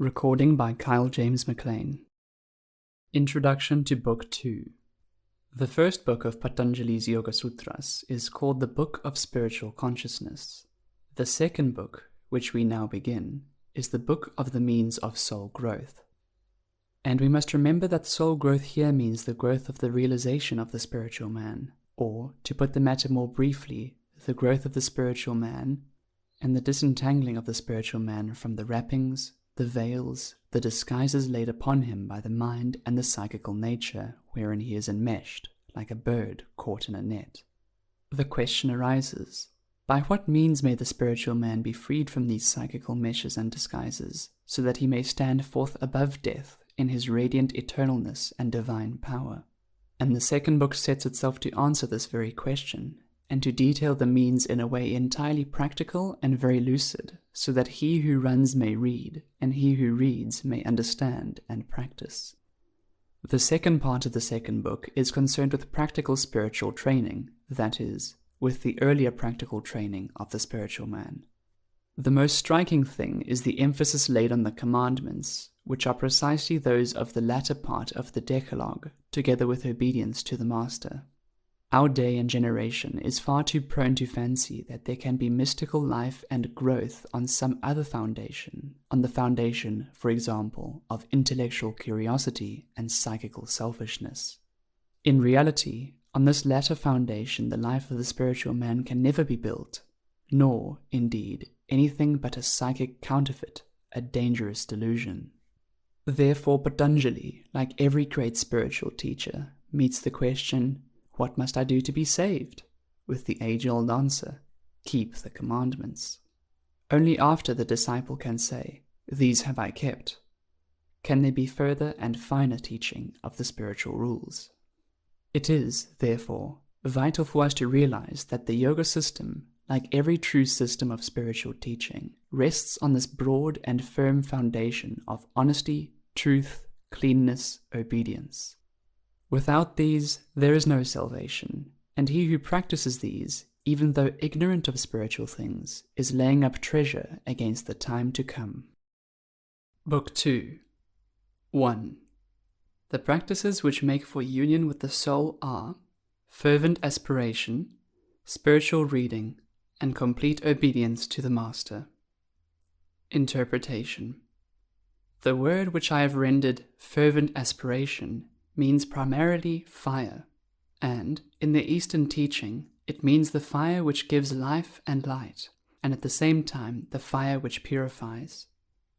Recording by Kyle James MacLean. Introduction to Book 2. The first book of Patanjali's Yoga Sutras is called the Book of Spiritual Consciousness. The second book, which we now begin, is the Book of the Means of Soul Growth. And we must remember that soul growth here means the growth of the realization of the spiritual man, or, to put the matter more briefly, the growth of the spiritual man and the disentangling of the spiritual man from the wrappings, the veils, the disguises laid upon him by the mind and the psychical nature wherein he is enmeshed, like a bird caught in a net. The question arises, by what means may the spiritual man be freed from these psychical meshes and disguises, so that he may stand forth above death in his radiant eternalness and divine power? And the second book sets itself to answer this very question, and to detail the means in a way entirely practical and very lucid, so that he who runs may read, and he who reads may understand and practice. The second part of the second book is concerned with practical spiritual training, that is, with the earlier practical training of the spiritual man. The most striking thing is the emphasis laid on the commandments, which are precisely those of the latter part of the Decalogue, together with obedience to the Master. Our day and generation is far too prone to fancy that there can be mystical life and growth on some other foundation, on the foundation, for example, of intellectual curiosity and psychical selfishness. In reality, on this latter foundation the life of the spiritual man can never be built, nor, indeed, anything but a psychic counterfeit, a dangerous delusion. Therefore Patanjali, like every great spiritual teacher, meets the question, what must I do to be saved? With the age-old answer, keep the commandments. Only after the disciple can say, these have I kept, can there be further and finer teaching of the spiritual rules. It is, therefore, vital for us to realize that the yoga system, like every true system of spiritual teaching, rests on this broad and firm foundation of honesty, truth, cleanness, obedience. Without these, there is no salvation, and he who practices these, even though ignorant of spiritual things, is laying up treasure against the time to come. Book 2. 1. The practices which make for union with the soul are fervent aspiration, spiritual reading, and complete obedience to the Master. Interpretation. The word which I have rendered fervent aspiration means primarily fire, and, in the Eastern teaching, it means the fire which gives life and light, and at the same time the fire which purifies.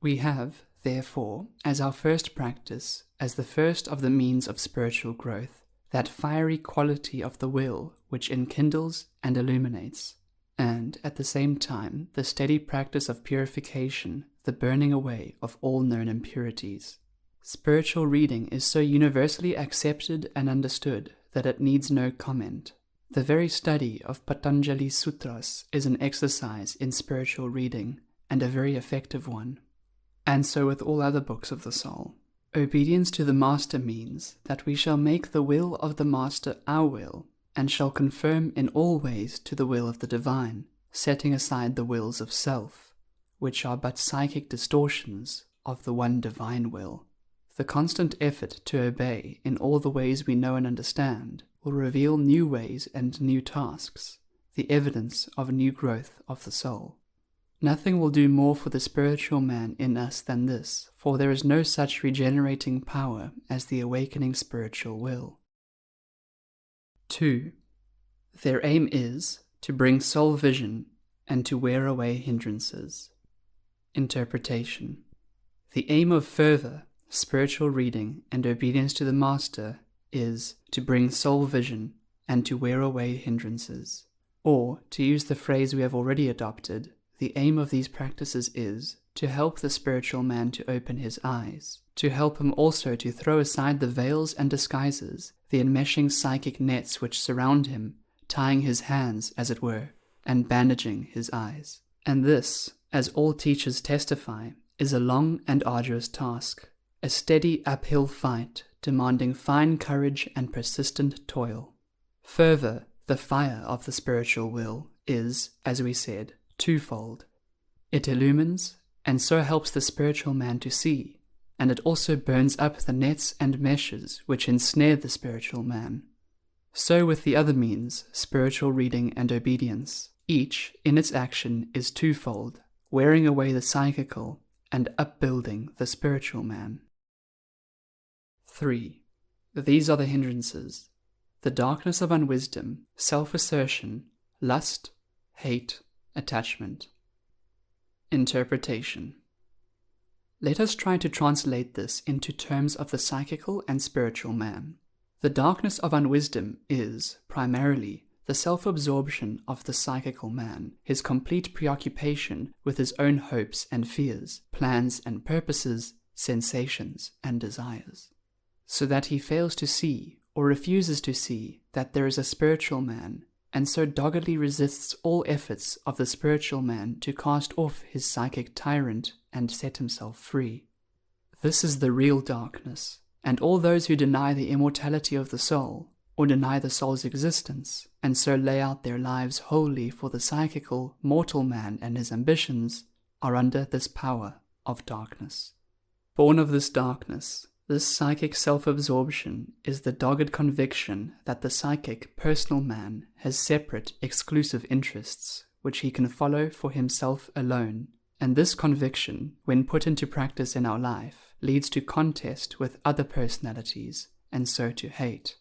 We have, therefore, as our first practice, as the first of the means of spiritual growth, that fiery quality of the will which enkindles and illuminates, and, at the same time, the steady practice of purification, the burning away of all known impurities. Spiritual reading is so universally accepted and understood that it needs no comment. The very study of Patanjali's sutras is an exercise in spiritual reading, and a very effective one. And so with all other books of the soul. Obedience to the Master means that we shall make the will of the Master our will, and shall conform in all ways to the will of the Divine, setting aside the wills of self, which are but psychic distortions of the one divine will. The constant effort to obey in all the ways we know and understand will reveal new ways and new tasks, the evidence of new growth of the soul. Nothing will do more for the spiritual man in us than this, for there is no such regenerating power as the awakening spiritual will. 2. Their aim is to bring soul vision and to wear away hindrances. Interpretation. The aim of fervor, spiritual reading, and obedience to the Master is to bring soul vision and to wear away hindrances. Or, to use the phrase we have already adopted, the aim of these practices is to help the spiritual man to open his eyes, to help him also to throw aside the veils and disguises, the enmeshing psychic nets which surround him, tying his hands, as it were, and bandaging his eyes. And this, as all teachers testify, is a long and arduous task, a steady uphill fight demanding fine courage and persistent toil. Fervor, the fire of the spiritual will, is, as we said, twofold. It illumines and so helps the spiritual man to see, and it also burns up the nets and meshes which ensnare the spiritual man. So with the other means, spiritual reading and obedience, each, in its action, is twofold, wearing away the psychical and upbuilding the spiritual man. 3. These are the hindrances: the darkness of unwisdom, self-assertion, lust, hate, attachment. Interpretation. Let us try to translate this into terms of the psychical and spiritual man. The darkness of unwisdom is, primarily, the self-absorption of the psychical man, his complete preoccupation with his own hopes and fears, plans and purposes, sensations and desires, so that he fails to see or refuses to see that there is a spiritual man, and so doggedly resists all efforts of the spiritual man to cast off his psychic tyrant and set himself free. This is the real darkness, and all those who deny the immortality of the soul, or deny the soul's existence, and so lay out their lives wholly for the psychical, mortal man and his ambitions, are under this power of darkness. Born of this darkness, this psychic self-absorption is the dogged conviction that the psychic, personal man has separate, exclusive interests, which he can follow for himself alone, and this conviction, when put into practice in our life, leads to contest with other personalities, and so to hate.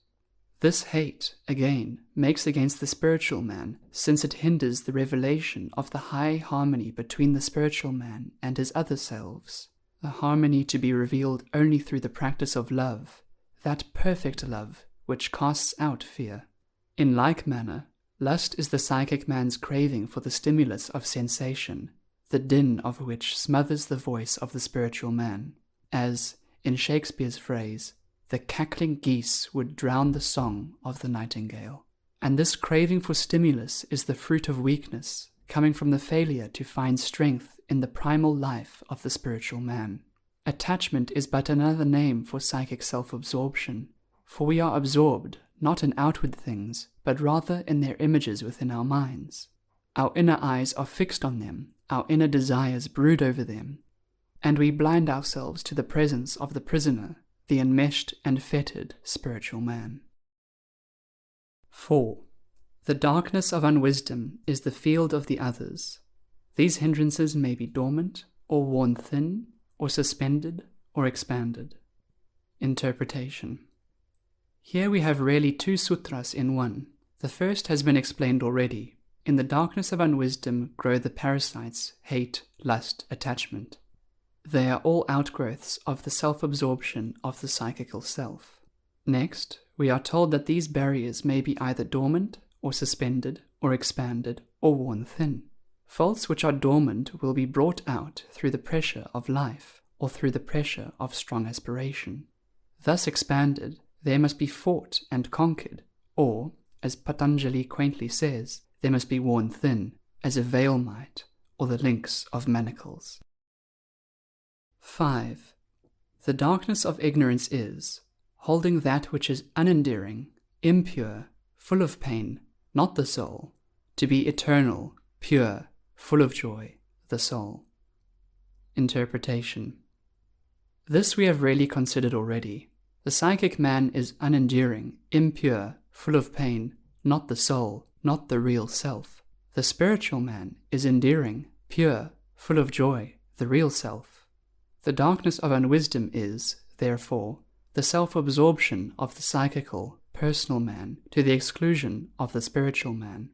This hate, again, makes against the spiritual man, since it hinders the revelation of the high harmony between the spiritual man and his other selves, a harmony to be revealed only through the practice of love, that perfect love which casts out fear. In like manner, lust is the psychic man's craving for the stimulus of sensation, the din of which smothers the voice of the spiritual man, as, in Shakespeare's phrase, the cackling geese would drown the song of the nightingale. And this craving for stimulus is the fruit of weakness, coming from the failure to find strength in the primal life of the spiritual man. Attachment is but another name for psychic self-absorption, for we are absorbed not in outward things, but rather in their images within our minds. Our inner eyes are fixed on them, our inner desires brood over them, and we blind ourselves to the presence of the prisoner, the enmeshed and fettered spiritual man. 4. The darkness of unwisdom is the field of the others. These hindrances may be dormant, or worn thin, or suspended, or expanded. Interpretation. Here we have really two sutras in one. The first has been explained already. In the darkness of unwisdom grow the parasites, hate, lust, attachment. They are all outgrowths of the self-absorption of the psychical self. Next, we are told that these barriers may be either dormant, or suspended, or expanded, or worn thin. Faults which are dormant will be brought out through the pressure of life, or through the pressure of strong aspiration. Thus expanded, they must be fought and conquered, or, as Patanjali quaintly says, they must be worn thin, as a veil might, or the links of manacles. 5. The darkness of ignorance is, holding that which is unendearing, impure, full of pain, not the soul, to be eternal, pure, full of joy, the soul. Interpretation. This we have really considered already. The psychic man is unenduring, impure, full of pain, not the soul, not the real self. The spiritual man is endearing, pure, full of joy, the real self. The darkness of unwisdom is, therefore, the self-absorption of the psychical, personal man to the exclusion of the spiritual man.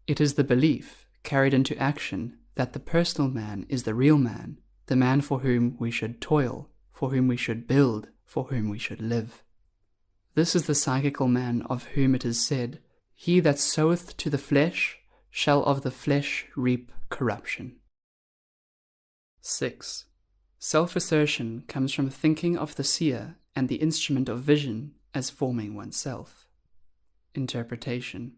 It is the belief, carried into action, that the personal man is the real man, the man for whom we should toil, for whom we should build, for whom we should live. This is the psychical man of whom it is said, "He that soweth to the flesh shall of the flesh reap corruption." 6. Self-assertion comes from thinking of the seer and the instrument of vision as forming oneself. Interpretation.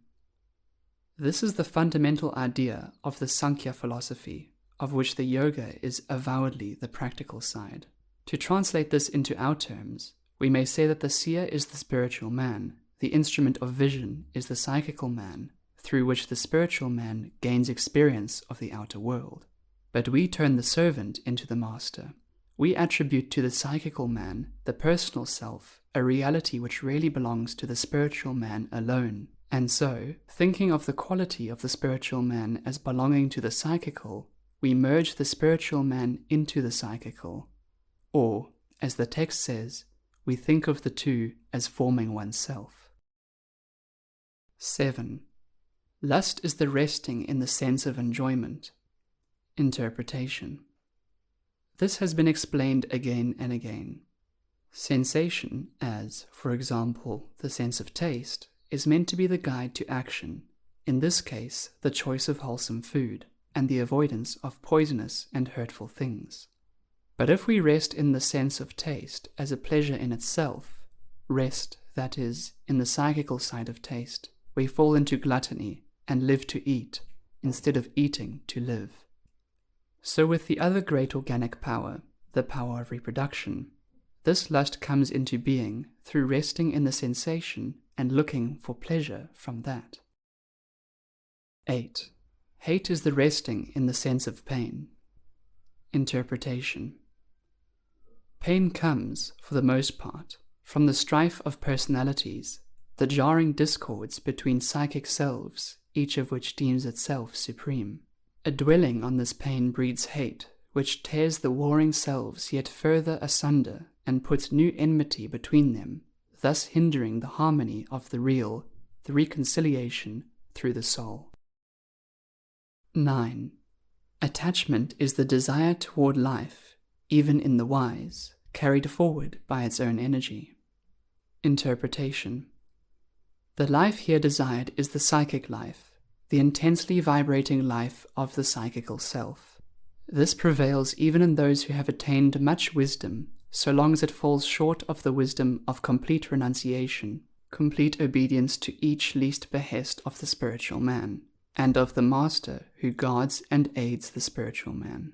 This is the fundamental idea of the Sankhya philosophy, of which the yoga is avowedly the practical side. To translate this into our terms, we may say that the seer is the spiritual man, the instrument of vision is the psychical man, through which the spiritual man gains experience of the outer world. But we turn the servant into the master. We attribute to the psychical man, the personal self, a reality which really belongs to the spiritual man alone. And so, thinking of the quality of the spiritual man as belonging to the psychical, we merge the spiritual man into the psychical. Or, as the text says, we think of the two as forming oneself. 7. Lust is the resting in the sense of enjoyment. Interpretation. This has been explained again and again. Sensation, as, for example, the sense of taste, is meant to be the guide to action, in this case, the choice of wholesome food, and the avoidance of poisonous and hurtful things. But if we rest in the sense of taste as a pleasure in itself, rest, that is, in the psychical side of taste, we fall into gluttony and live to eat, instead of eating to live. So with the other great organic power, the power of reproduction, this lust comes into being through resting in the sensation and looking for pleasure from that. 8. Hate is the resting in the sense of pain. Interpretation. Pain comes, for the most part, from the strife of personalities, the jarring discords between psychic selves, each of which deems itself supreme. A dwelling on this pain breeds hate, which tears the warring selves yet further asunder and puts new enmity between them, thus hindering the harmony of the real, the reconciliation through the soul. 9. Attachment is the desire toward life, even in the wise, carried forward by its own energy. Interpretation. The life here desired is the psychic life, the intensely vibrating life of the psychical self. This prevails even in those who have attained much wisdom, so long as it falls short of the wisdom of complete renunciation, complete obedience to each least behest of the spiritual man, and of the master who guards and aids the spiritual man.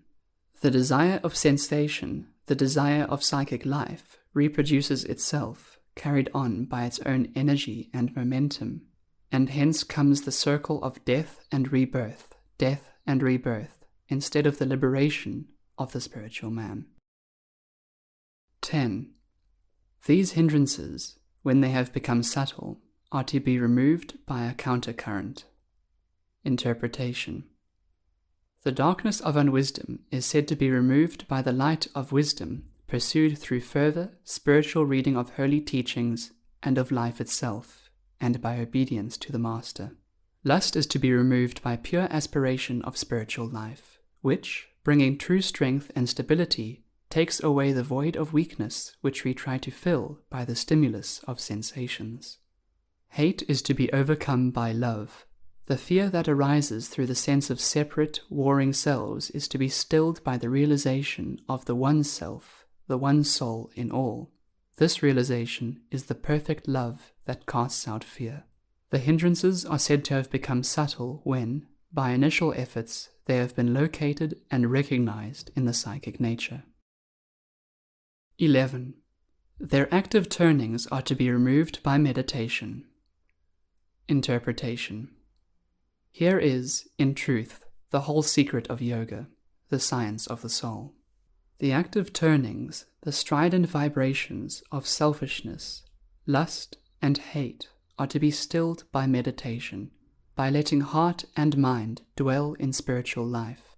The desire of sensation, the desire of psychic life, reproduces itself, carried on by its own energy and momentum, and hence comes the circle of death and rebirth, instead of the liberation of the spiritual man. 10. These hindrances, when they have become subtle, are to be removed by a countercurrent. Interpretation. The darkness of unwisdom is said to be removed by the light of wisdom pursued through further spiritual reading of holy teachings and of life itself, and by obedience to the Master. Lust is to be removed by pure aspiration of spiritual life, which, bringing true strength and stability, takes away the void of weakness which we try to fill by the stimulus of sensations. Hate is to be overcome by love. The fear that arises through the sense of separate, warring selves is to be stilled by the realization of the one self, the one soul in all. This realization is the perfect love that casts out fear. The hindrances are said to have become subtle when, by initial efforts, they have been located and recognized in the psychic nature. 11. Their active turnings are to be removed by meditation. Interpretation. Here is, in truth, the whole secret of yoga, the science of the soul. The active turnings, the strident vibrations of selfishness, lust, and hate are to be stilled by meditation, by letting heart and mind dwell in spiritual life,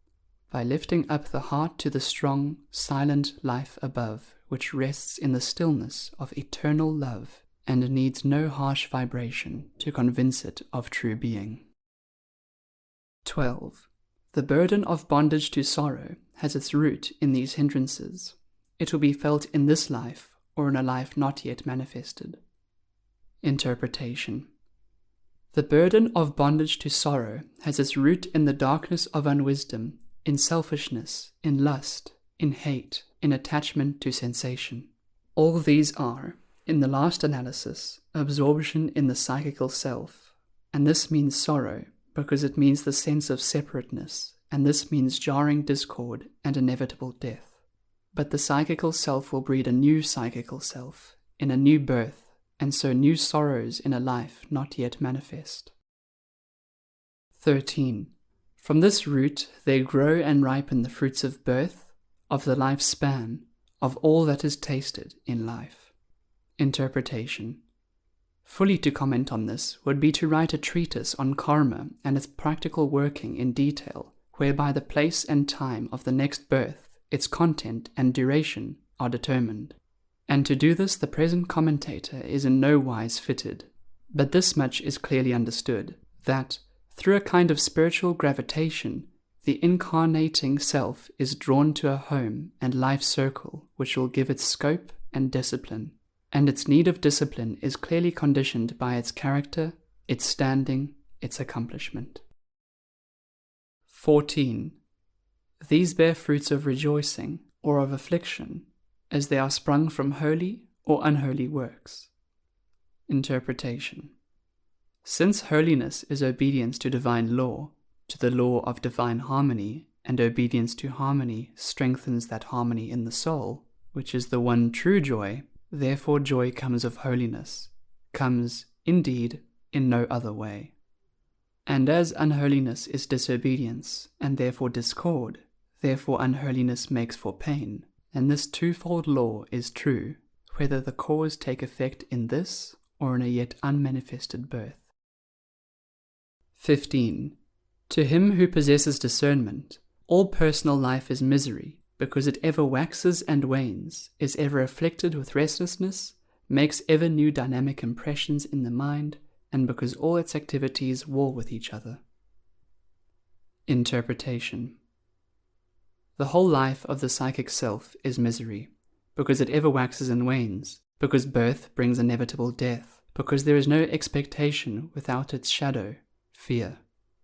by lifting up the heart to the strong, silent life above, which rests in the stillness of eternal love and needs no harsh vibration to convince it of true being. 12. The burden of bondage to sorrow has its root in these hindrances. It will be felt in this life or in a life not yet manifested. Interpretation. The burden of bondage to sorrow has its root in the darkness of unwisdom, in selfishness, in lust, in hate, in attachment to sensation. All these are, in the last analysis, absorption in the psychical self, and this means sorrow, because it means the sense of separateness, and this means jarring discord and inevitable death. But the psychical self will breed a new psychical self, in a new birth, and so new sorrows in a life not yet manifest. 13. From this root they grow and ripen the fruits of birth, of the lifespan, of all that is tasted in life. Interpretation. Fully to comment on this would be to write a treatise on karma and its practical working in detail, whereby the place and time of the next birth, its content and duration are determined. And to do this the present commentator is in no wise fitted. But this much is clearly understood, that, through a kind of spiritual gravitation, the incarnating self is drawn to a home and life circle which will give it scope and discipline, and its need of discipline is clearly conditioned by its character, its standing, its accomplishment. 14. These bear fruits of rejoicing or of affliction, as they are sprung from holy or unholy works. Interpretation. Since holiness is obedience to divine law, to the law of divine harmony, and obedience to harmony strengthens that harmony in the soul, which is the one true joy, therefore joy comes of holiness, comes, indeed, in no other way. And as unholiness is disobedience, and therefore discord, therefore unholiness makes for pain, and this twofold law is true, whether the cause take effect in this or in a yet unmanifested birth. 15. To him who possesses discernment, all personal life is misery, because it ever waxes and wanes, is ever afflicted with restlessness, makes ever new dynamic impressions in the mind, and because all its activities war with each other. Interpretation. The whole life of the psychic self is misery, because it ever waxes and wanes, because birth brings inevitable death, because there is no expectation without its shadow, fear.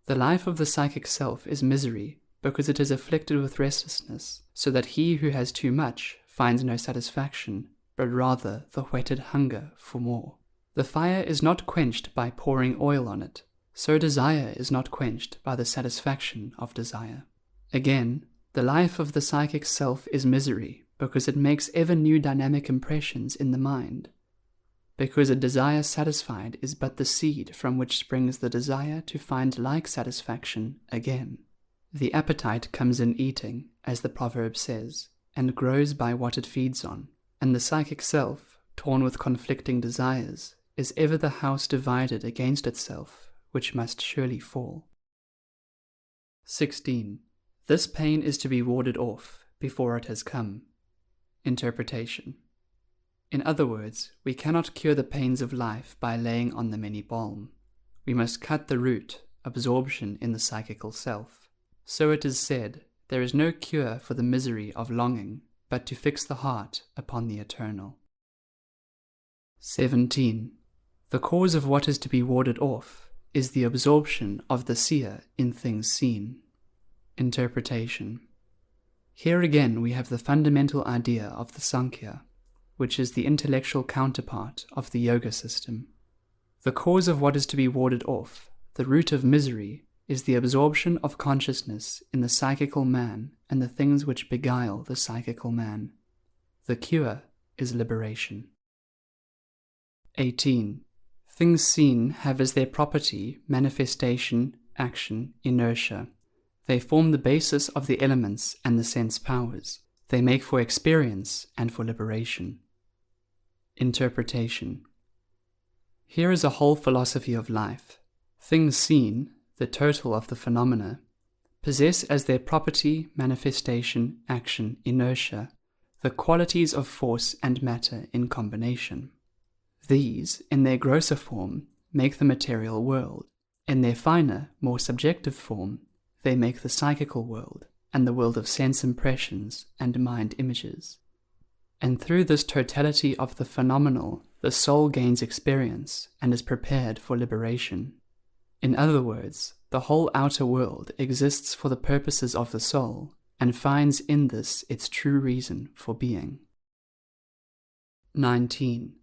The life of the psychic self is misery, because it is afflicted with restlessness, so that he who has too much finds no satisfaction, but rather the whetted hunger for more. The fire is not quenched by pouring oil on it, so desire is not quenched by the satisfaction of desire. Again, the life of the psychic self is misery, because it makes ever new dynamic impressions in the mind. Because a desire satisfied is but the seed from which springs the desire to find like satisfaction again. The appetite comes in eating, as the proverb says, and grows by what it feeds on, and the psychic self, torn with conflicting desires, is ever the house divided against itself, which must surely fall. 16. This pain is to be warded off before it has come. Interpretation. In other words, we cannot cure the pains of life by laying on them any balm. We must cut the root, absorption in the psychical self. So it is said, there is no cure for the misery of longing, but to fix the heart upon the eternal. 17. The cause of what is to be warded off is the absorption of the seer in things seen. Interpretation. Here again we have the fundamental idea of the Sankhya, which is the intellectual counterpart of the yoga system. The cause of what is to be warded off, the root of misery, is the absorption of consciousness in the psychical man and the things which beguile the psychical man. The cure is liberation. 18. Things seen have as their property manifestation, action, inertia. They form the basis of the elements and the sense powers. They make for experience and for liberation. Interpretation. Here is a whole philosophy of life. Things seen, the total of the phenomena, possess as their property, manifestation, action, inertia, the qualities of force and matter in combination. These, in their grosser form, make the material world. In their finer, more subjective form, they make the psychical world, and the world of sense impressions and mind images. And through this totality of the phenomenal, the soul gains experience and is prepared for liberation. In other words, the whole outer world exists for the purposes of the soul, and finds in this its true reason for being. 19.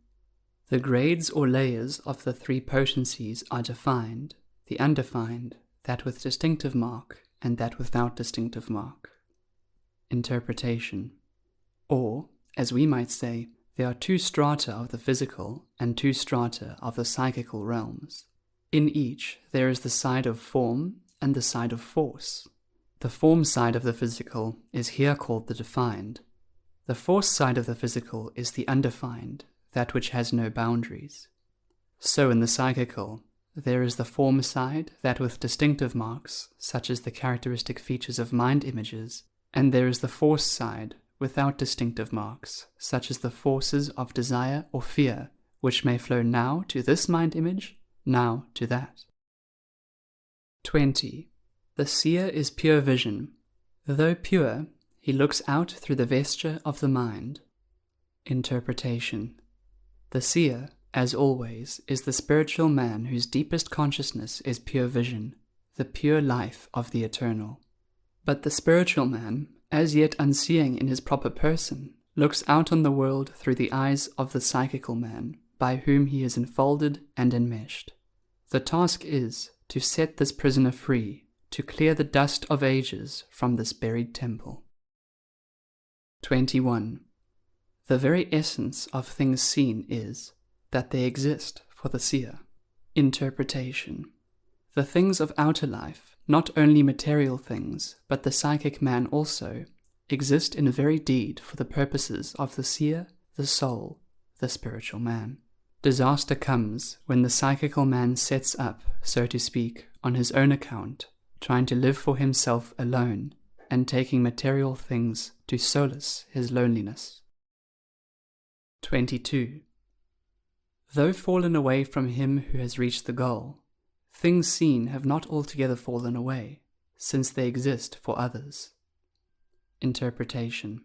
The grades or layers of the three potencies are defined, the undefined, that with distinctive mark, and that without distinctive mark. Interpretation. Or, as we might say, there are two strata of the physical and two strata of the psychical realms. In each there is the side of form and the side of force. The form side of the physical is here called the defined. The force side of the physical is the undefined, that which has no boundaries. So in the psychical, there is the form side, that with distinctive marks, such as the characteristic features of mind images, and there is the force side, without distinctive marks, such as the forces of desire or fear, which may flow now to this mind image, now to that. 20. The seer is pure vision. Though pure, he looks out through the vesture of the mind. Interpretation. The seer, as always, is the spiritual man whose deepest consciousness is pure vision, the pure life of the eternal. But the spiritual man, as yet unseeing in his proper person, looks out on the world through the eyes of the psychical man, by whom he is enfolded and enmeshed. The task is to set this prisoner free, to clear the dust of ages from this buried temple. 21. The very essence of things seen is that they exist for the seer. Interpretation. The things of outer life, not only material things, but the psychic man also, exist in very deed for the purposes of the seer, the soul, the spiritual man. Disaster comes when the psychical man sets up, so to speak, on his own account, trying to live for himself alone, and taking material things to solace his loneliness. 22. Though fallen away from him who has reached the goal, things seen have not altogether fallen away, since they exist for others. Interpretation.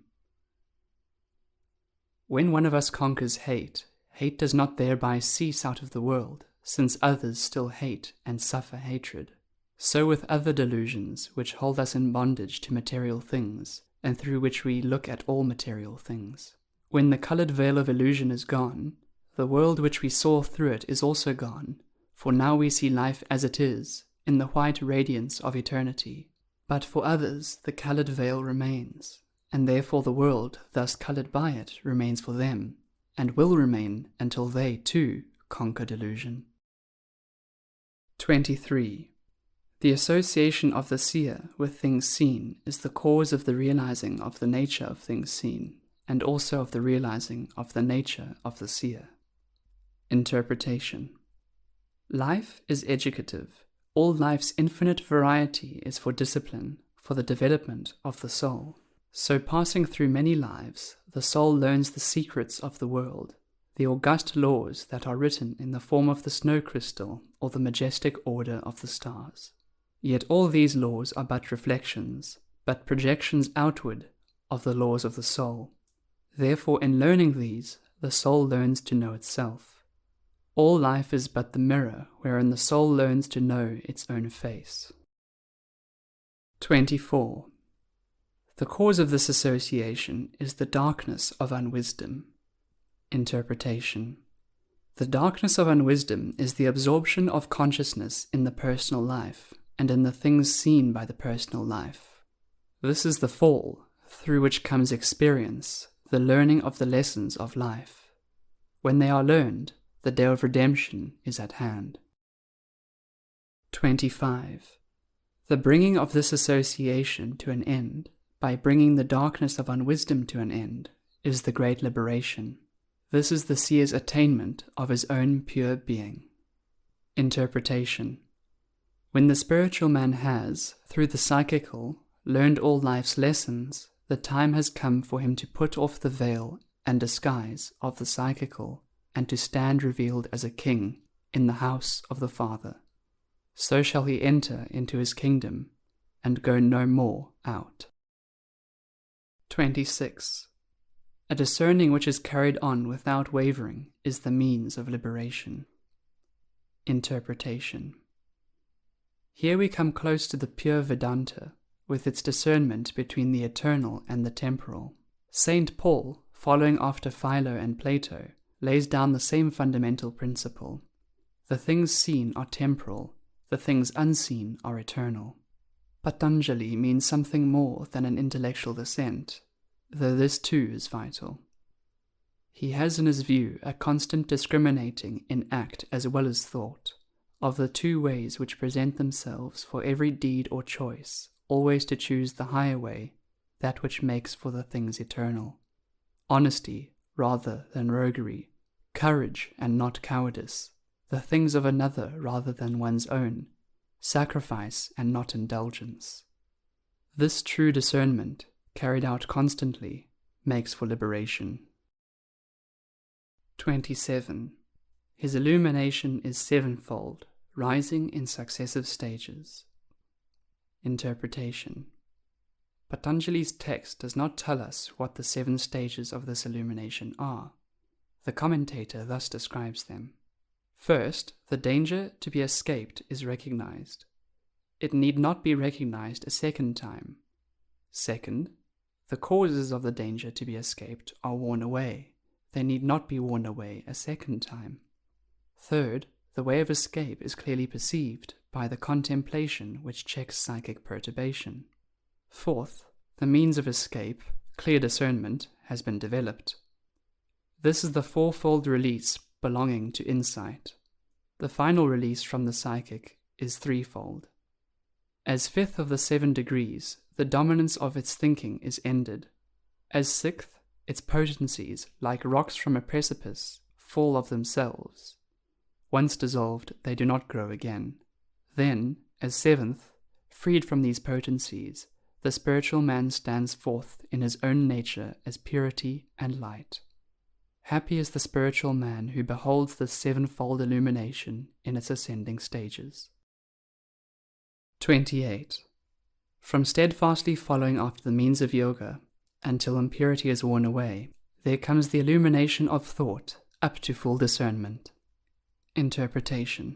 When one of us conquers hate, hate does not thereby cease out of the world, since others still hate and suffer hatred. So with other delusions which hold us in bondage to material things, and through which we look at all material things. When the colored veil of illusion is gone, the world which we saw through it is also gone, for now we see life as it is, in the white radiance of eternity. But for others the colored veil remains, and therefore the world thus colored by it remains for them, and will remain until they, too, conquer delusion. 23. The association of the seer with things seen is the cause of the realizing of the nature of things seen, and also of the realizing of the nature of the seer. Interpretation. Life is educative. All life's infinite variety is for discipline, for the development of the soul. So passing through many lives, the soul learns the secrets of the world, the august laws that are written in the form of the snow crystal or the majestic order of the stars. Yet all these laws are but reflections, but projections outward of the laws of the soul. Therefore, in learning these, the soul learns to know itself. All life is but the mirror wherein the soul learns to know its own face. 24. The cause of this association is the darkness of unwisdom. Interpretation. The darkness of unwisdom is the absorption of consciousness in the personal life, and in the things seen by the personal life. This is the fall, through which comes experience, the learning of the lessons of life. When they are learned, the day of redemption is at hand. 25. The bringing of this association to an end, by bringing the darkness of unwisdom to an end, is the great liberation. This is the seer's attainment of his own pure being. Interpretation. When the spiritual man has, through the psychical, learned all life's lessons, the time has come for him to put off the veil and disguise of the psychical, and to stand revealed as a king in the house of the Father. So shall he enter into his kingdom, and go no more out. 26. A discerning which is carried on without wavering is the means of liberation. Interpretation. Here we come close to the pure Vedanta, with its discernment between the eternal and the temporal. Saint Paul, following after Philo and Plato, lays down the same fundamental principle. The things seen are temporal, the things unseen are eternal. Patanjali means something more than an intellectual descent, though this too is vital. He has in his view a constant discriminating in act as well as thought, of the two ways which present themselves for every deed or choice, always to choose the higher way, that which makes for the things eternal. Honesty rather than roguery, courage and not cowardice, the things of another rather than one's own, sacrifice and not indulgence. This true discernment, carried out constantly, makes for liberation. 27. His illumination is sevenfold, rising in successive stages. Interpretation. Patanjali's text does not tell us what the 7 stages of this illumination are. The commentator thus describes them. First, the danger to be escaped is recognized. It need not be recognized a second time. Second, the causes of the danger to be escaped are worn away. They need not be worn away a second time. Third, the way of escape is clearly perceived by the contemplation which checks psychic perturbation. Fourth, the means of escape, clear discernment, has been developed. This is the fourfold release belonging to insight. The final release from the psychic is threefold. As fifth of the 7 degrees, the dominance of its thinking is ended. As sixth, its potencies, like rocks from a precipice, fall of themselves. Once dissolved, they do not grow again. Then, as seventh, freed from these potencies, the spiritual man stands forth in his own nature as purity and light. Happy is the spiritual man who beholds this 7-fold illumination in its ascending stages. 28. From steadfastly following after the means of yoga, until impurity is worn away, there comes the illumination of thought up to full discernment. Interpretation.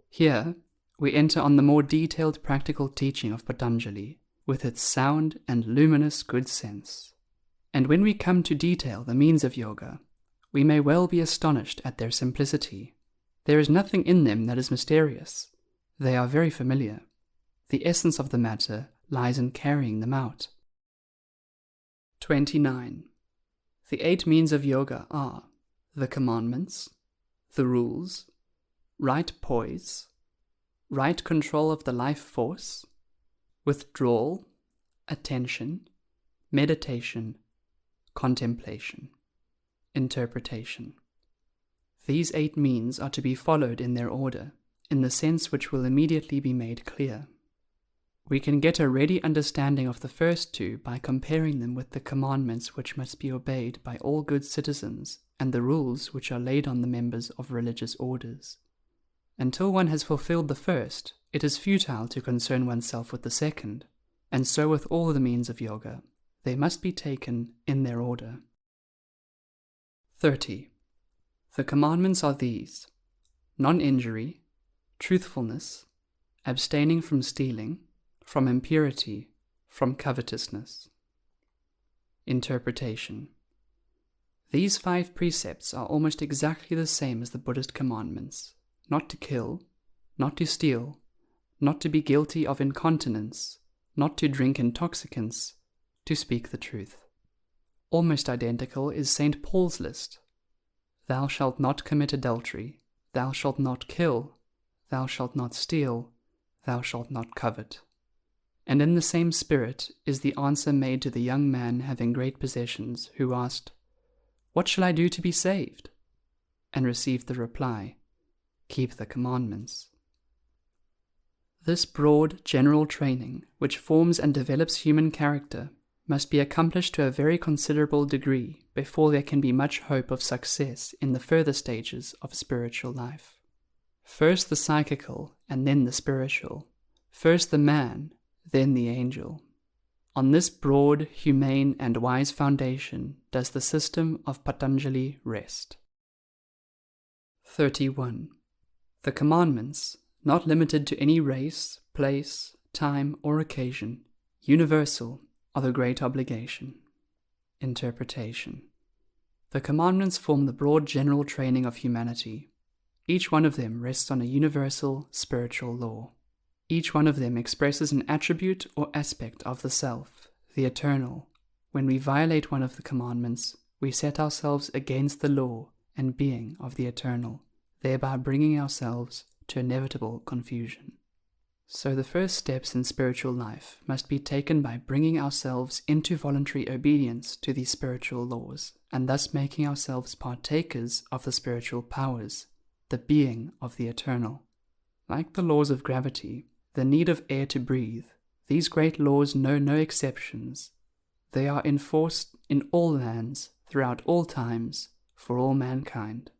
Here, we enter on the more detailed practical teaching of Patanjali, with its sound and luminous good sense. And when we come to detail the means of yoga, we may well be astonished at their simplicity. There is nothing in them that is mysterious. They are very familiar. The essence of the matter lies in carrying them out. 29. The 8 means of yoga are the commandments, the rules, right poise, right control of the life force, withdrawal, attention, meditation, contemplation. Interpretation. These 8 means are to be followed in their order, in the sense which will immediately be made clear. We can get a ready understanding of the first 2 by comparing them with the commandments which must be obeyed by all good citizens and the rules which are laid on the members of religious orders. Until one has fulfilled the first, it is futile to concern oneself with the second, and so with all the means of yoga, they must be taken in their order. 30. The commandments are these: non-injury, truthfulness, abstaining from stealing, from impurity, from covetousness. Interpretation. These 5 precepts are almost exactly the same as the Buddhist commandments: not to kill, not to steal, not to be guilty of incontinence, not to drink intoxicants, to speak the truth. Almost identical is St. Paul's list: thou shalt not commit adultery, thou shalt not kill, thou shalt not steal, thou shalt not covet. And in the same spirit is the answer made to the young man having great possessions, who asked, "What shall I do to be saved?" and received the reply, "Keep the commandments." This broad, general training, which forms and develops human character, must be accomplished to a very considerable degree before there can be much hope of success in the further stages of spiritual life. First the psychical, and then the spiritual. First the man, then the angel. On this broad, humane, and wise foundation does the system of Patanjali rest. 31. The commandments, not limited to any race, place, time, or occasion, universal, are the great obligation. Interpretation. The commandments form the broad general training of humanity. Each one of them rests on a universal spiritual law. Each one of them expresses an attribute or aspect of the self, the eternal. When we violate one of the commandments, we set ourselves against the law and being of the eternal, thereby bringing ourselves to inevitable confusion. So the first steps in spiritual life must be taken by bringing ourselves into voluntary obedience to these spiritual laws, and thus making ourselves partakers of the spiritual powers, the being of the eternal. Like the laws of gravity, the need of air to breathe, these great laws know no exceptions. They are enforced in all lands, throughout all times, for all mankind.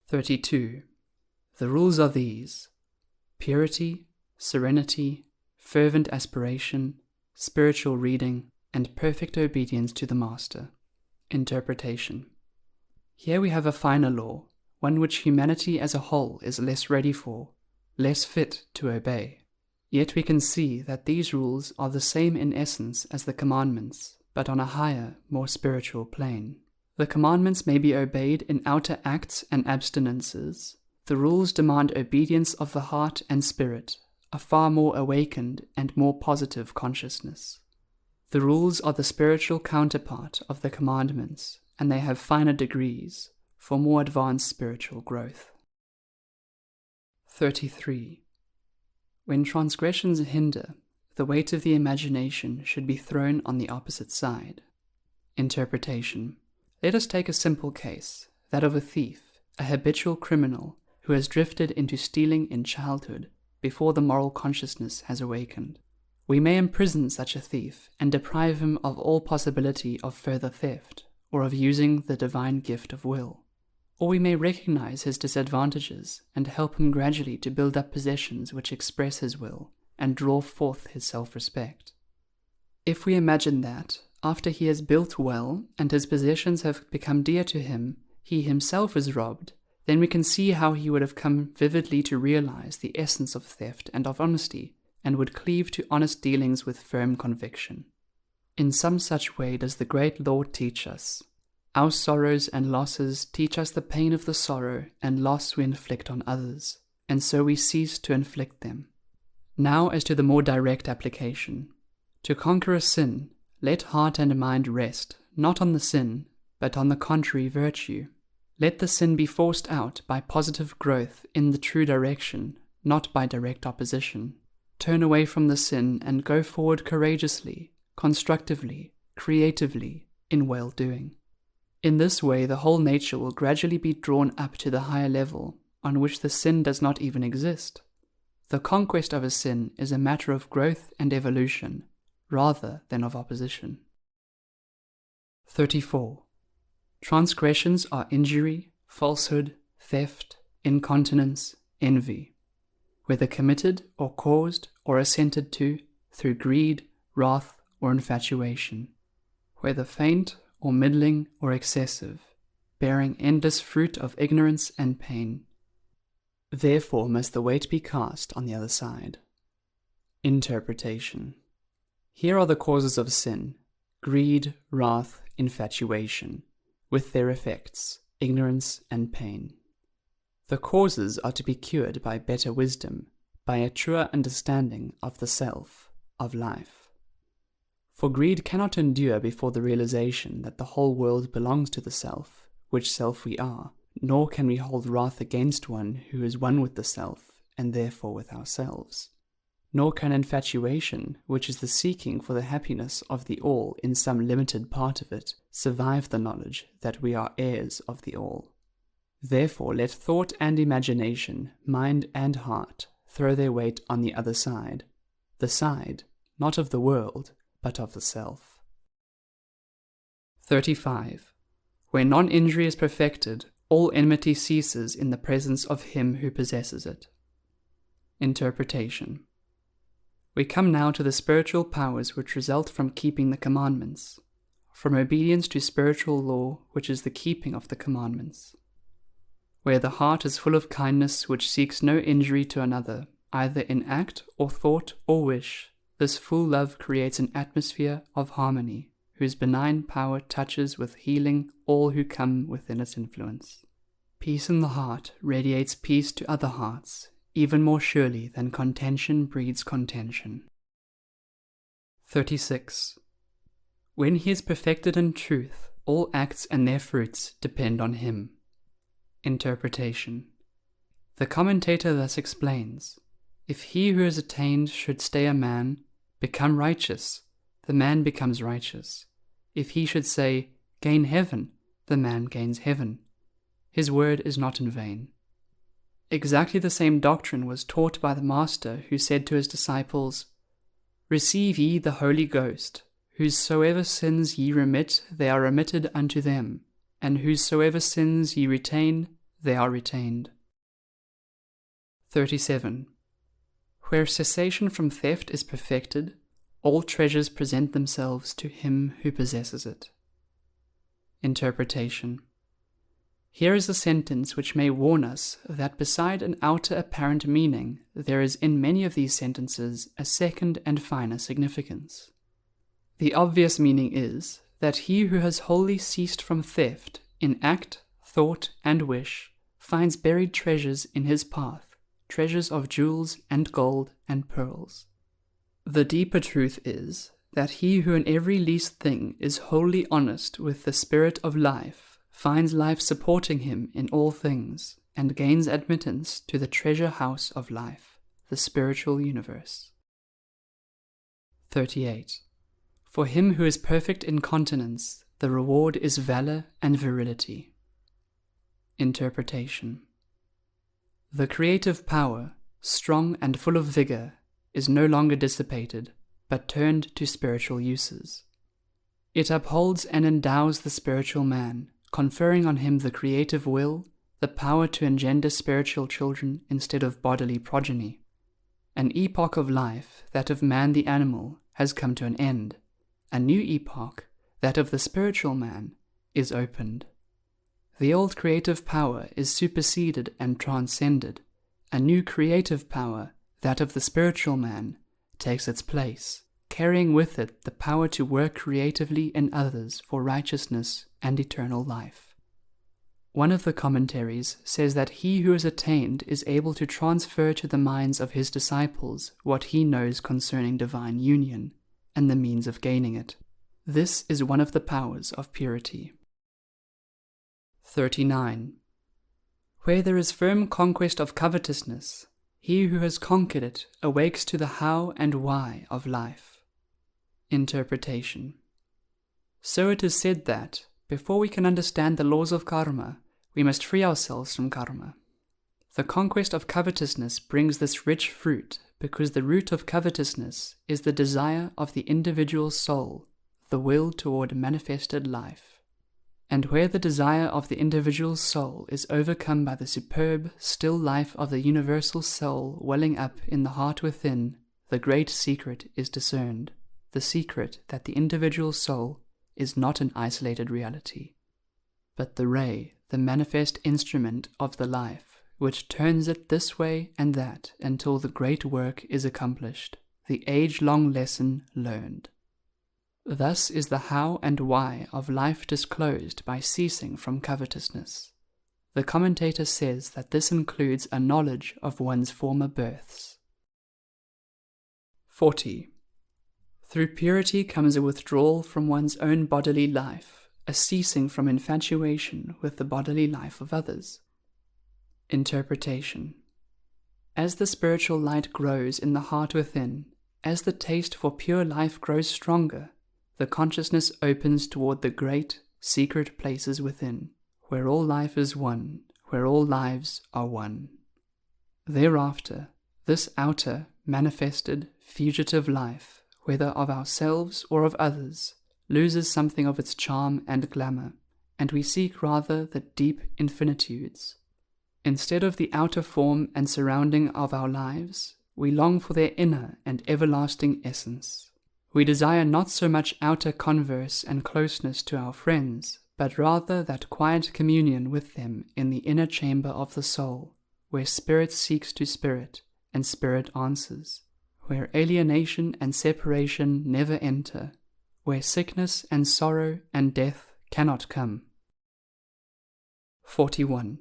32. The rules are these: purity, serenity, fervent aspiration, spiritual reading, and perfect obedience to the Master. Interpretation. Here we have a finer law, one which humanity as a whole is less ready for, less fit to obey. Yet we can see that these rules are the same in essence as the commandments, but on a higher, more spiritual plane. The commandments may be obeyed in outer acts and abstinences. The rules demand obedience of the heart and spirit, a far more awakened and more positive consciousness. The rules are the spiritual counterpart of the commandments, and they have finer degrees for more advanced spiritual growth. 33. When transgressions hinder, the weight of the imagination should be thrown on the opposite side. Interpretation. Let us take a simple case, that of a thief, a habitual criminal, who has drifted into stealing in childhood before the moral consciousness has awakened. We may imprison such a thief and deprive him of all possibility of further theft, or of using the divine gift of will. Or we may recognize his disadvantages and help him gradually to build up possessions which express his will and draw forth his self-respect. If we imagine that, after he has built well and his possessions have become dear to him, he himself is robbed, then we can see how he would have come vividly to realize the essence of theft and of honesty, and would cleave to honest dealings with firm conviction. In some such way does the great Lord teach us. Our sorrows and losses teach us the pain of the sorrow and loss we inflict on others, and so we cease to inflict them. Now as to the more direct application. To conquer a sin, let heart and mind rest, not on the sin, but on the contrary virtue. Let the sin be forced out by positive growth in the true direction, not by direct opposition. Turn away from the sin and go forward courageously, constructively, creatively, in well-doing. In this way, the whole nature will gradually be drawn up to the higher level, on which the sin does not even exist. The conquest of a sin is a matter of growth and evolution, rather than of opposition. 34. Transgressions are injury, falsehood, theft, incontinence, envy, whether committed or caused or assented to through greed, wrath, or infatuation, whether faint or middling or excessive, bearing endless fruit of ignorance and pain. Therefore must the weight be cast on the other side. Interpretation. Here are the causes of sin: greed, wrath, infatuation, with their effects, ignorance and pain. The causes are to be cured by better wisdom, by a truer understanding of the self, of life. For greed cannot endure before the realization that the whole world belongs to the self, which self we are, nor can we hold wrath against one who is one with the self, and therefore with ourselves. Nor can infatuation, which is the seeking for the happiness of the all in some limited part of it, survive the knowledge that we are heirs of the all. Therefore let thought and imagination, mind and heart, throw their weight on the other side, the side, not of the world, but of the self. 35. Where non-injury is perfected, all enmity ceases in the presence of him who possesses it. Interpretation. We come now to the spiritual powers which result from keeping the commandments, from obedience to spiritual law, which is the keeping of the commandments. Where the heart is full of kindness which seeks no injury to another, either in act or thought or wish, this full love creates an atmosphere of harmony, whose benign power touches with healing all who come within its influence. Peace in the heart radiates peace to other hearts, even more surely than contention breeds contention. 36. When he is perfected in truth, all acts and their fruits depend on him. Interpretation. The commentator thus explains, if he who has attained should stay a man, become righteous, the man becomes righteous. If he should say, gain heaven, the man gains heaven. His word is not in vain. Exactly the same doctrine was taught by the Master, who said to his disciples, receive ye the Holy Ghost, whosesoever sins ye remit, they are remitted unto them, and whosesoever sins ye retain, they are retained. 37. Where cessation from theft is perfected, all treasures present themselves to him who possesses it. Interpretation. Here is a sentence which may warn us that beside an outer apparent meaning, there is in many of these sentences a second and finer significance. The obvious meaning is that he who has wholly ceased from theft in act, thought, and wish finds buried treasures in his path, treasures of jewels and gold and pearls. The deeper truth is that he who in every least thing is wholly honest with the spirit of life finds life supporting him in all things, and gains admittance to the treasure house of life, the spiritual universe. 38. For him who is perfect in continence, the reward is valor and virility. Interpretation. The creative power, strong and full of vigor, is no longer dissipated, but turned to spiritual uses. It upholds and endows the spiritual man, conferring on him the creative will, the power to engender spiritual children instead of bodily progeny. An epoch of life, that of man the animal, has come to an end. A new epoch, that of the spiritual man, is opened. The old creative power is superseded and transcended. A new creative power, that of the spiritual man, takes its place, carrying with it the power to work creatively in others for righteousness and eternal life. One of the commentaries says that he who has attained is able to transfer to the minds of his disciples what he knows concerning divine union, and the means of gaining it. This is one of the powers of purity. 39. Where there is firm conquest of covetousness, he who has conquered it awakes to the how and why of life. Interpretation. So it is said that, before we can understand the laws of karma, we must free ourselves from karma. The conquest of covetousness brings this rich fruit because the root of covetousness is the desire of the individual soul, the will toward manifested life. And where the desire of the individual soul is overcome by the superb, still life of the universal soul welling up in the heart within, the great secret is discerned, the secret that the individual soul is not an isolated reality, but the ray, the manifest instrument of the life, which turns it this way and that until the great work is accomplished, the age-long lesson learned. Thus is the how and why of life disclosed by ceasing from covetousness. The commentator says that this includes a knowledge of one's former births. 40. Through purity comes a withdrawal from one's own bodily life, a ceasing from infatuation with the bodily life of others. Interpretation. As the spiritual light grows in the heart within, as the taste for pure life grows stronger, the consciousness opens toward the great, secret places within, where all life is one, where all lives are one. Thereafter, this outer, manifested, fugitive life, whether of ourselves or of others, loses something of its charm and glamour, and we seek rather the deep infinitudes. Instead of the outer form and surrounding of our lives, we long for their inner and everlasting essence. We desire not so much outer converse and closeness to our friends, but rather that quiet communion with them in the inner chamber of the soul, where spirit seeks to spirit, and spirit answers, where alienation and separation never enter, where sickness and sorrow and death cannot come. 41.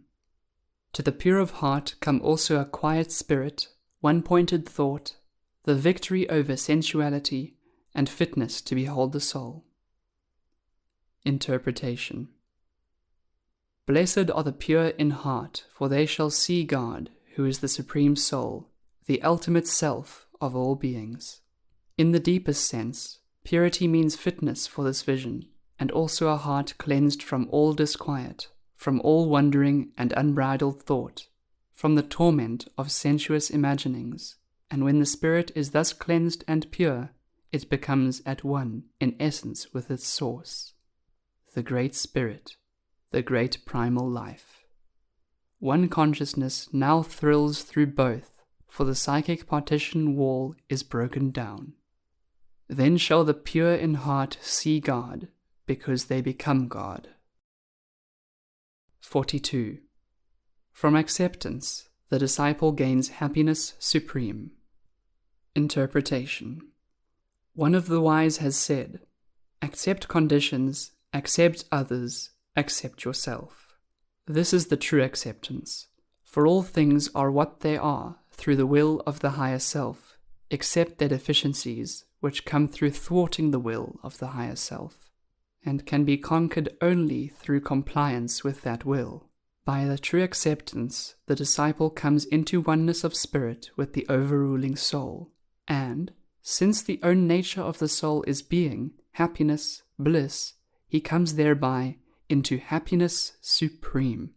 To the pure of heart come also a quiet spirit, one-pointed thought, the victory over sensuality, and fitness to behold the soul. Interpretation. Blessed are the pure in heart, for they shall see God, who is the Supreme Soul, the ultimate self of all beings. In the deepest sense, purity means fitness for this vision, and also a heart cleansed from all disquiet, from all wandering and unbridled thought, from the torment of sensuous imaginings, and when the spirit is thus cleansed and pure, it becomes at one in essence with its source, the Great Spirit, the great primal life. One consciousness now thrills through both, for the psychic partition wall is broken down. Then shall the pure in heart see God, because they become God. 42. From acceptance, the disciple gains happiness supreme. Interpretation. One of the wise has said, "Accept conditions, accept others, accept yourself." This is the true acceptance, for all things are what they are through the will of the higher self, except their deficiencies, which come through thwarting the will of the higher self, and can be conquered only through compliance with that will. By the true acceptance, the disciple comes into oneness of spirit with the overruling soul, and, since the own nature of the soul is being, happiness, bliss, he comes thereby into happiness supreme.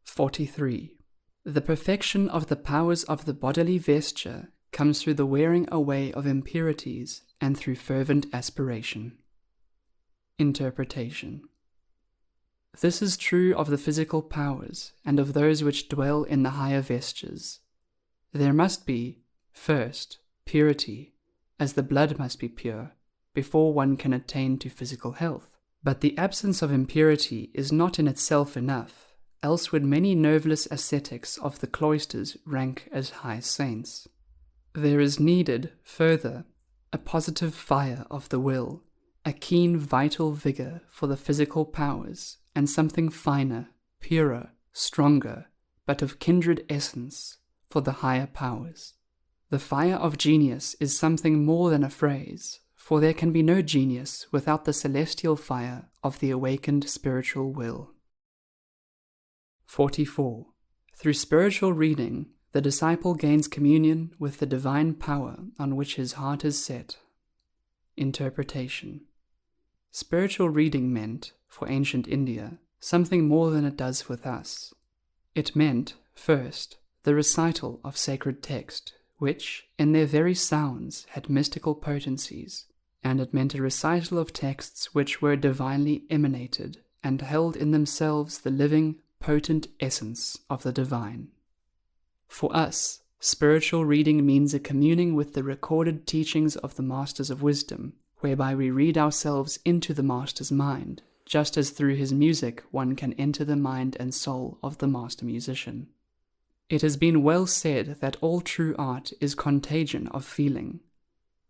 43. The perfection of the powers of the bodily vesture comes through the wearing away of impurities and through fervent aspiration. Interpretation. This is true of the physical powers and of those which dwell in the higher vestures. There must be, first, purity, as the blood must be pure, before one can attain to physical health. But the absence of impurity is not in itself enough, else would many nerveless ascetics of the cloisters rank as high saints. There is needed, further, a positive fire of the will, a keen vital vigor for the physical powers, and something finer, purer, stronger, but of kindred essence, for the higher powers. The fire of genius is something more than a phrase, for there can be no genius without the celestial fire of the awakened spiritual will. 44. Through spiritual reading, the disciple gains communion with the divine power on which his heart is set. Interpretation. Spiritual reading meant, for ancient India, something more than it does with us. It meant, first, the recital of sacred text, which, in their very sounds, had mystical potencies, and it meant a recital of texts which were divinely emanated and held in themselves the living, potent essence of the divine. For us, spiritual reading means a communing with the recorded teachings of the Masters of Wisdom, whereby we read ourselves into the Master's mind, just as through his music one can enter the mind and soul of the Master Musician. It has been well said that all true art is contagion of feeling,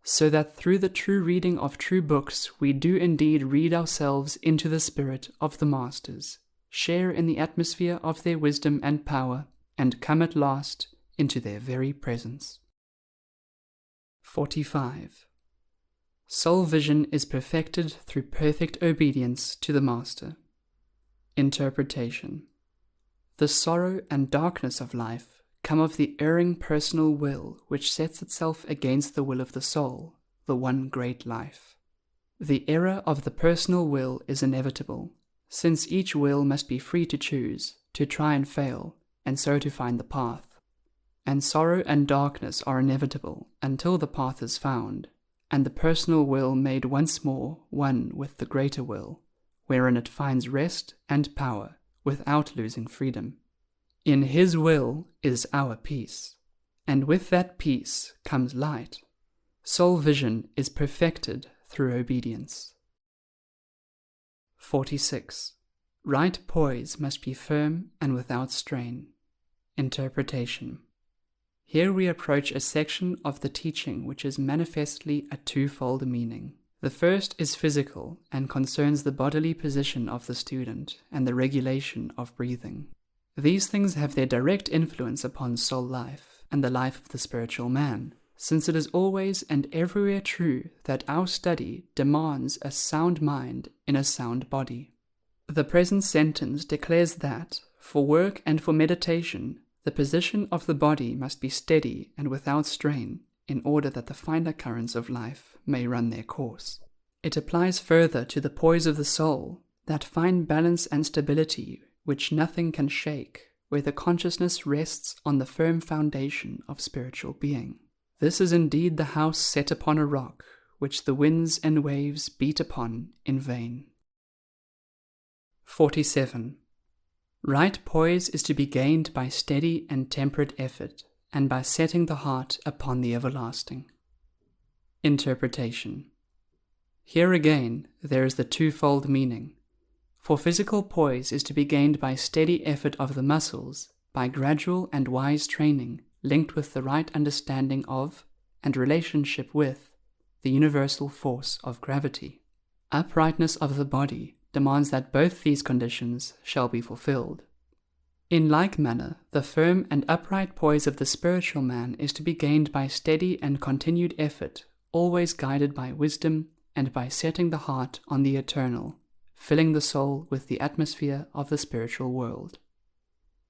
so that through the true reading of true books we do indeed read ourselves into the spirit of the Masters, share in the atmosphere of their wisdom and power, and come at last into their very presence. 45. Soul vision is perfected through perfect obedience to the Master. Interpretation. The sorrow and darkness of life come of the erring personal will which sets itself against the will of the soul, the one great life. The error of the personal will is inevitable, since each will must be free to choose, to try and fail, and so to find the path. And sorrow and darkness are inevitable until the path is found, and the personal will made once more one with the greater will, wherein it finds rest and power without losing freedom. In his will is our peace, and with that peace comes light. Soul vision is perfected through obedience. 46. Right poise must be firm and without strain. Interpretation. Here we approach a section of the teaching which is manifestly a twofold meaning. The first is physical and concerns the bodily position of the student and the regulation of breathing. These things have their direct influence upon soul life and the life of the spiritual man, since it is always and everywhere true that our study demands a sound mind in a sound body. The present sentence declares that, for work and for meditation, The position of the body must be steady and without strain in order that the finer currents of life may run their course. It applies further to the poise of the soul, that fine balance and stability which nothing can shake, where the consciousness rests on the firm foundation of spiritual being. This is indeed the house set upon a rock, which the winds and waves beat upon in vain. 47. Right poise is to be gained by steady and temperate effort, and by setting the heart upon the everlasting. Interpretation. Here again there is the twofold meaning. For physical poise is to be gained by steady effort of the muscles, by gradual and wise training linked with the right understanding of, and relationship with, the universal force of gravity. Uprightness of the body demands that both these conditions shall be fulfilled. In like manner, the firm and upright poise of the spiritual man is to be gained by steady and continued effort, always guided by wisdom and by setting the heart on the eternal, filling the soul with the atmosphere of the spiritual world.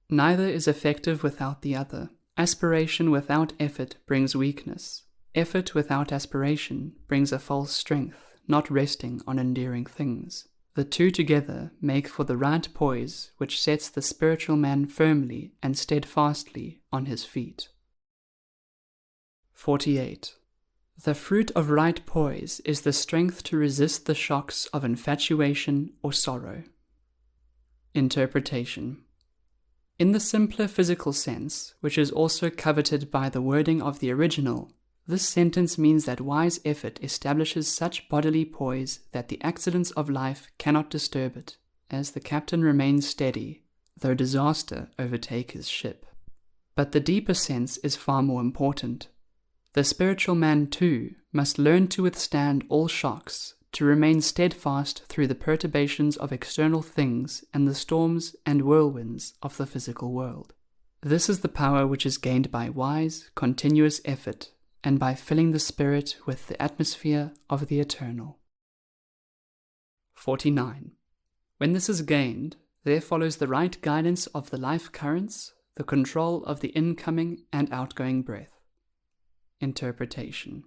Neither is effective without the other. Aspiration without effort brings weakness. Effort without aspiration brings a false strength, not resting on enduring things. The two together make for the right poise which sets the spiritual man firmly and steadfastly on his feet. 48. The fruit of right poise is the strength to resist the shocks of infatuation or sorrow. Interpretation. In the simpler physical sense, which is also coveted by the wording of the original, this sentence means that wise effort establishes such bodily poise that the accidents of life cannot disturb it, as the captain remains steady, though disaster overtake his ship. But the deeper sense is far more important. The spiritual man, too, must learn to withstand all shocks, to remain steadfast through the perturbations of external things and the storms and whirlwinds of the physical world. This is the power which is gained by wise, continuous effort, and by filling the spirit with the atmosphere of the eternal. 49. When this is gained, there follows the right guidance of the life currents, the control of the incoming and outgoing breath. Interpretation.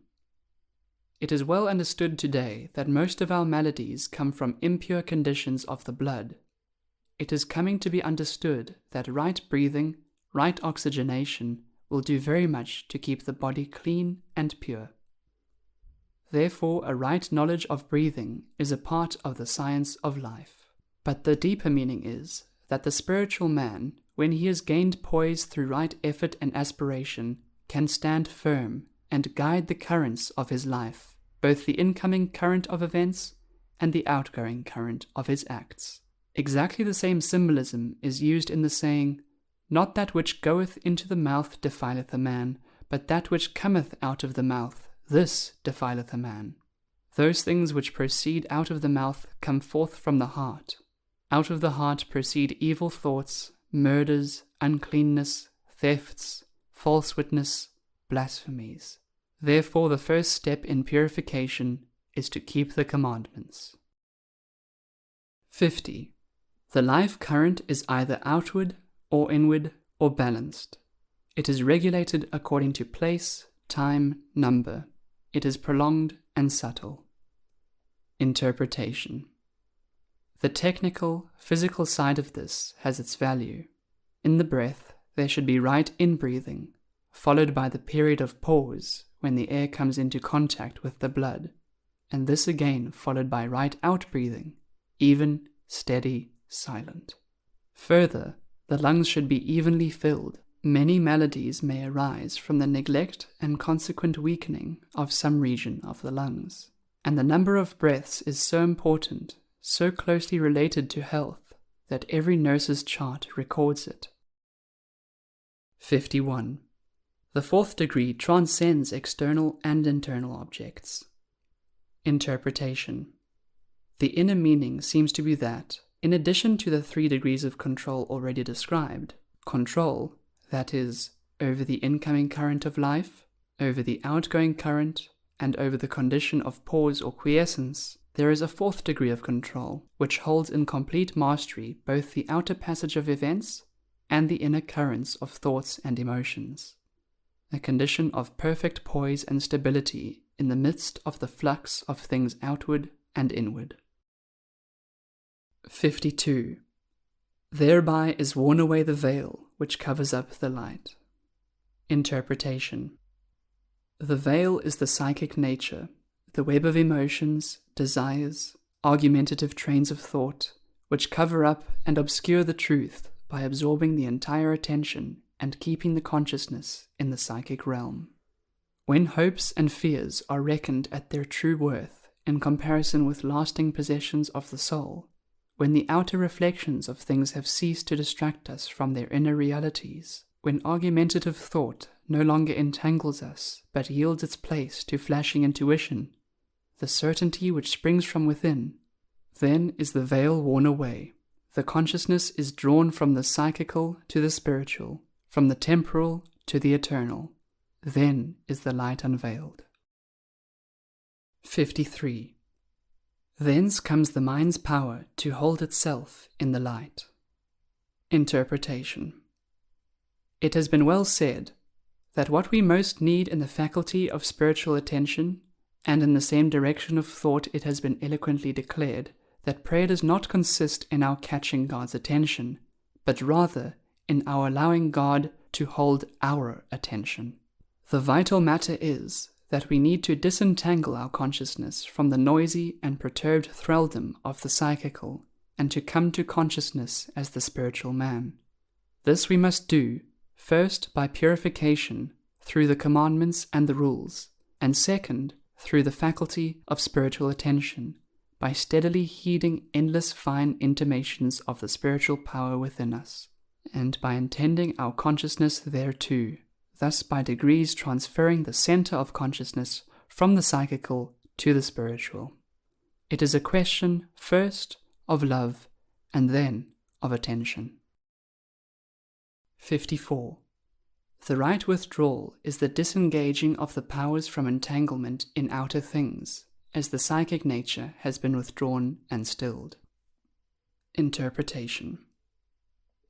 It is well understood today that most of our maladies come from impure conditions of the blood. It is coming to be understood that right breathing, right oxygenation, will do very much to keep the body clean and pure. Therefore, a right knowledge of breathing is a part of the science of life. But the deeper meaning is that the spiritual man, when he has gained poise through right effort and aspiration, can stand firm and guide the currents of his life, both the incoming current of events and the outgoing current of his acts. Exactly the same symbolism is used in the saying, "Not that which goeth into the mouth defileth a man, but that which cometh out of the mouth, this defileth a man." Those things which proceed out of the mouth come forth from the heart. Out of the heart proceed evil thoughts, murders, uncleanness, thefts, false witness, blasphemies. Therefore the first step in purification is to keep the commandments. 50. The life current is either outward or inward, or balanced. It is regulated according to place, time, number. It is prolonged and subtle. Interpretation. The technical, physical side of this has its value. In the breath, there should be right in-breathing, followed by the period of pause when the air comes into contact with the blood, and this again followed by right out-breathing, even, steady, silent. Further, the lungs should be evenly filled. Many maladies may arise from the neglect and consequent weakening of some region of the lungs. And the number of breaths is so important, so closely related to health, that every nurse's chart records it. 51. The fourth degree transcends external and internal objects. Interpretation. The inner meaning seems to be that, in addition to the 3 degrees of control already described, control, that is, over the incoming current of life, over the outgoing current, and over the condition of pause or quiescence, there is a 4th degree of control, which holds in complete mastery both the outer passage of events and the inner currents of thoughts and emotions, a condition of perfect poise and stability in the midst of the flux of things outward and inward. 52. Thereby is worn away the veil which covers up the light. Interpretation. The veil is the psychic nature, the web of emotions, desires, argumentative trains of thought, which cover up and obscure the truth by absorbing the entire attention and keeping the consciousness in the psychic realm. When hopes and fears are reckoned at their true worth in comparison with lasting possessions of the soul, when the outer reflections of things have ceased to distract us from their inner realities, when argumentative thought no longer entangles us but yields its place to flashing intuition, the certainty which springs from within, then is the veil worn away. The consciousness is drawn from the psychical to the spiritual, from the temporal to the eternal. Then is the light unveiled. 53. Thence comes the mind's power to hold itself in the light. Interpretation. It has been well said that what we most need in the faculty of spiritual attention, and in the same direction of thought it has been eloquently declared, that prayer does not consist in our catching God's attention, but rather in our allowing God to hold our attention. The vital matter is that we need to disentangle our consciousness from the noisy and perturbed thraldom of the psychical, and to come to consciousness as the spiritual man. This we must do, first by purification through the commandments and the rules, and second through the faculty of spiritual attention, by steadily heeding endless fine intimations of the spiritual power within us, and by intending our consciousness thereto, thus by degrees transferring the center of consciousness from the psychical to the spiritual. It is a question first of love and then of attention. 54. The right withdrawal is the disengaging of the powers from entanglement in outer things, as the psychic nature has been withdrawn and stilled. Interpretation.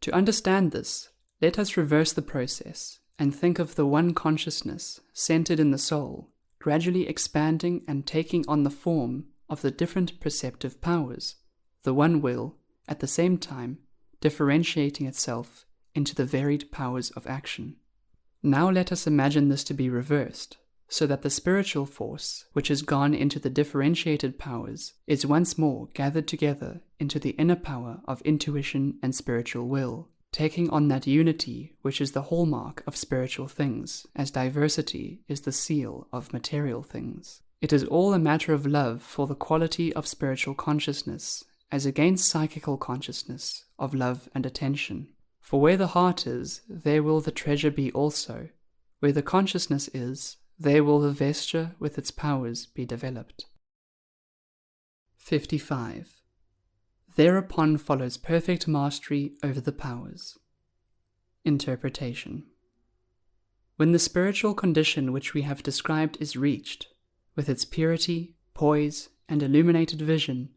To understand this, let us reverse the process and think of the one consciousness centered in the soul, gradually expanding and taking on the form of the different perceptive powers, the one will, at the same time, differentiating itself into the varied powers of action. Now let us imagine this to be reversed, so that the spiritual force, which has gone into the differentiated powers, is once more gathered together into the inner power of intuition and spiritual will, taking on that unity which is the hallmark of spiritual things, as diversity is the seal of material things. It is all a matter of love for the quality of spiritual consciousness, as against psychical consciousness of love and attention. For where the heart is, there will the treasure be also. Where the consciousness is, there will the vesture with its powers be developed. 55. Thereupon follows perfect mastery over the powers. Interpretation. When the spiritual condition which we have described is reached, with its purity, poise, and illuminated vision,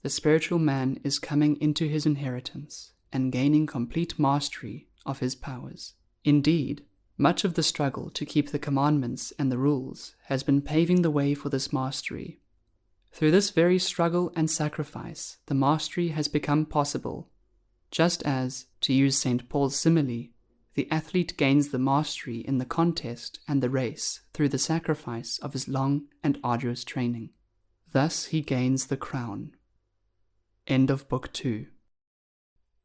the spiritual man is coming into his inheritance and gaining complete mastery of his powers. Indeed, much of the struggle to keep the commandments and the rules has been paving the way for this mastery. Through this very struggle and sacrifice, the mastery has become possible, just as, to use St. Paul's simile, the athlete gains the mastery in the contest and the race through the sacrifice of his long and arduous training. Thus he gains the crown. End of Book 2.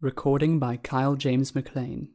Recording by Kyle James MacLean.